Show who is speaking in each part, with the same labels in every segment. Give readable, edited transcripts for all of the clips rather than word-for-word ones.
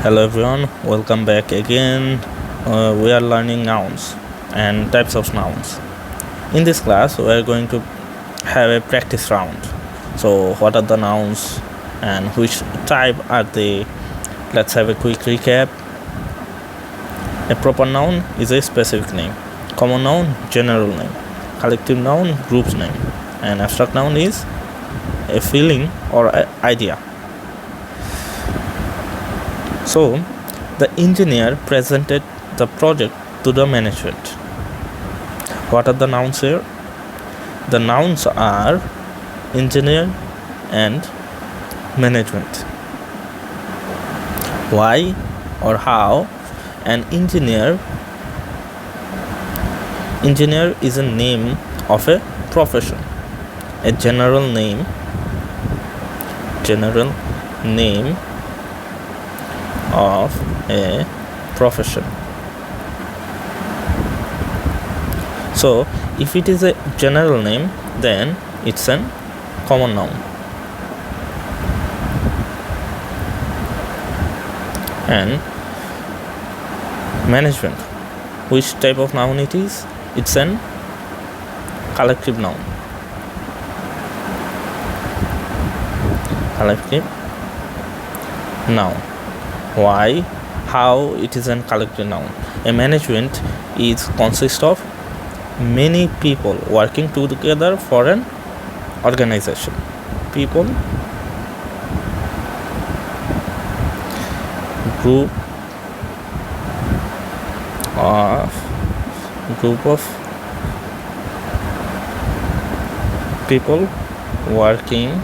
Speaker 1: Hello everyone, welcome back again. We are learning nouns and types of nouns. In this class, we are going to have a practice round. So, what are the nouns and which type are they? Let's have a quick recap. A proper noun is a specific name. Common noun, general name. Collective noun, group's name. And abstract noun is a feeling or idea. So, the engineer presented the project to the management. What are the nouns here? The nouns are engineer and management. Why or how an engineer is a name of a profession. A general name of a profession. So, if it is a general name, then it's a common noun. And management, which type of noun it is? It's an collective noun. Why? How it is a collective noun? A management consists of many people working together for an organization. Group of people working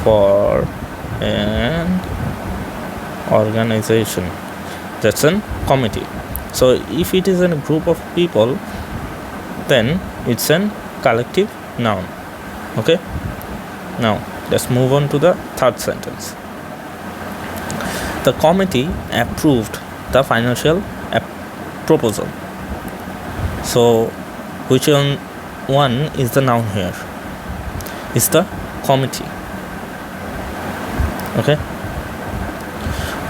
Speaker 1: for an organization. That's a committee. So if it is a group of people, then it's a collective noun. Okay, now let's move on to the third sentence. The committee approved the financial proposal. So which one is the noun here? It's the committee. Okay,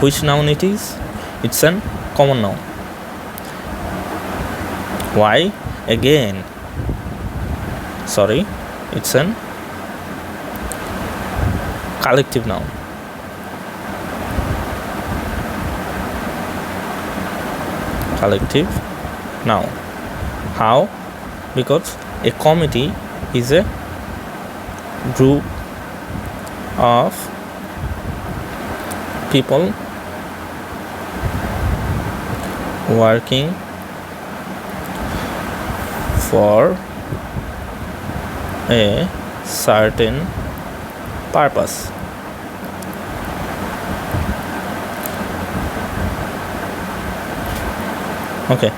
Speaker 1: which noun it is? It's a common noun. Why? Again, it's a collective noun. How? Because a committee is a group of people working for a certain purpose. Okay,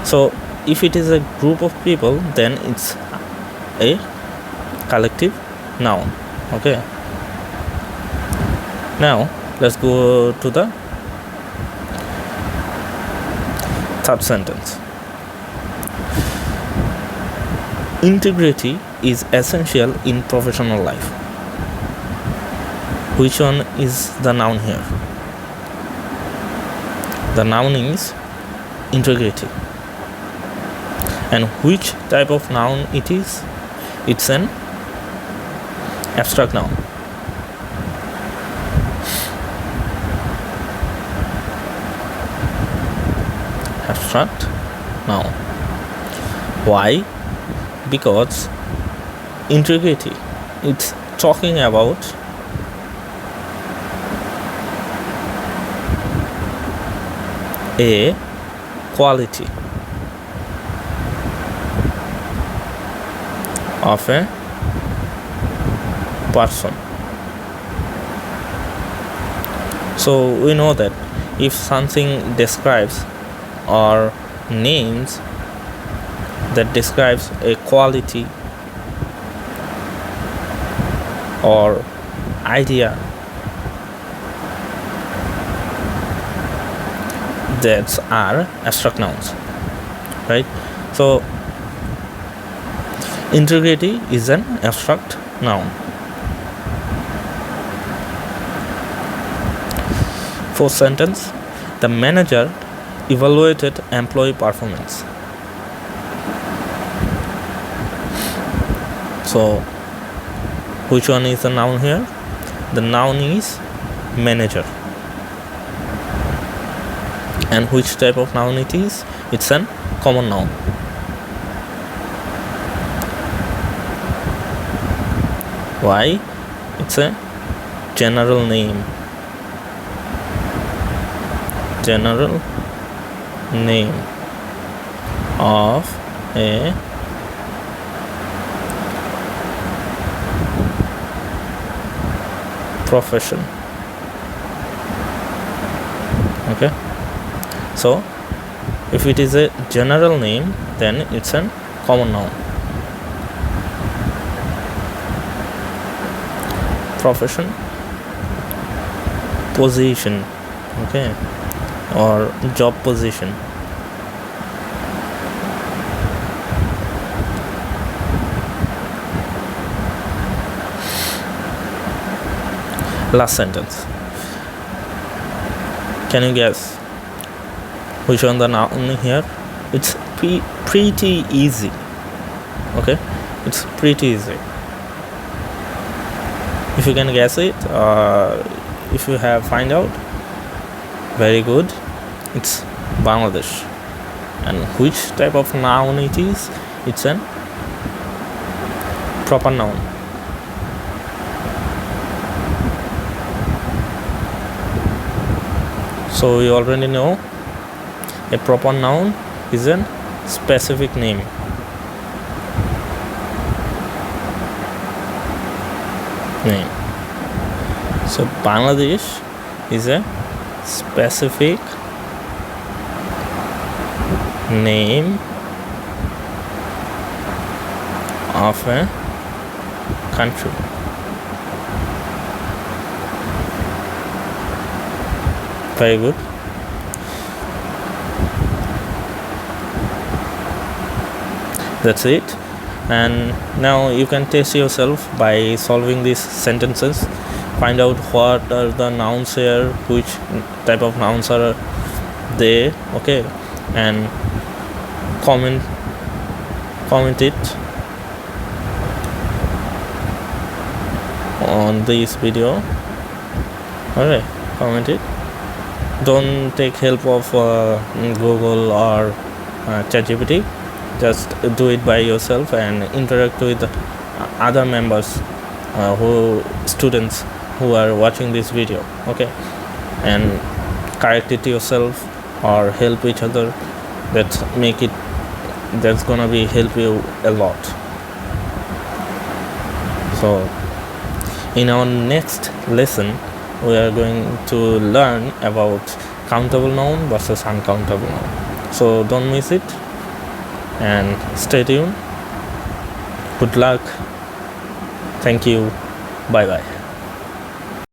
Speaker 1: so if it is a group of people, then it's a collective noun. Okay, now let's go to the third sentence. Integrity is essential in professional life. Which one is the noun here? The noun is integrity. And which type of noun it is? It's an abstract noun. Why? Because integrity, it's talking about a quality of a person. So we know that if something describes or names that describes a quality or idea, that are abstract nouns, right? So integrity is an abstract noun. Fourth sentence, the manager evaluated employee performance. So which one is the noun here? The noun is manager. And which type of noun it is? It's an common noun. Why? It's a general name. General name of a profession. Okay, so if it is a general name, then it's a common noun. Profession, position, okay, or job position. Last sentence. Can you guess which one the noun here? It's pretty easy. Okay, it's pretty easy. If you can guess it, if you have find out, very good. It's Bangladesh. And which type of noun it is? It's an proper noun. So you already know a proper noun is a specific name. So Bangladesh is a specific name of a country. Very good. That's it. And now you can test yourself by solving these sentences. Find out what are the nouns here, which type of nouns are there, okay, and comment it on this video. Alright, comment it. Don't take help of Google or ChatGPT. Just do it by yourself and interact with other members, students who are watching this video, okay, and correct it yourself or help each other. That's gonna be help you a lot. So in our next lesson we are going to learn about countable noun versus uncountable noun. So don't miss it and stay tuned. Good luck. Thank you. Bye bye.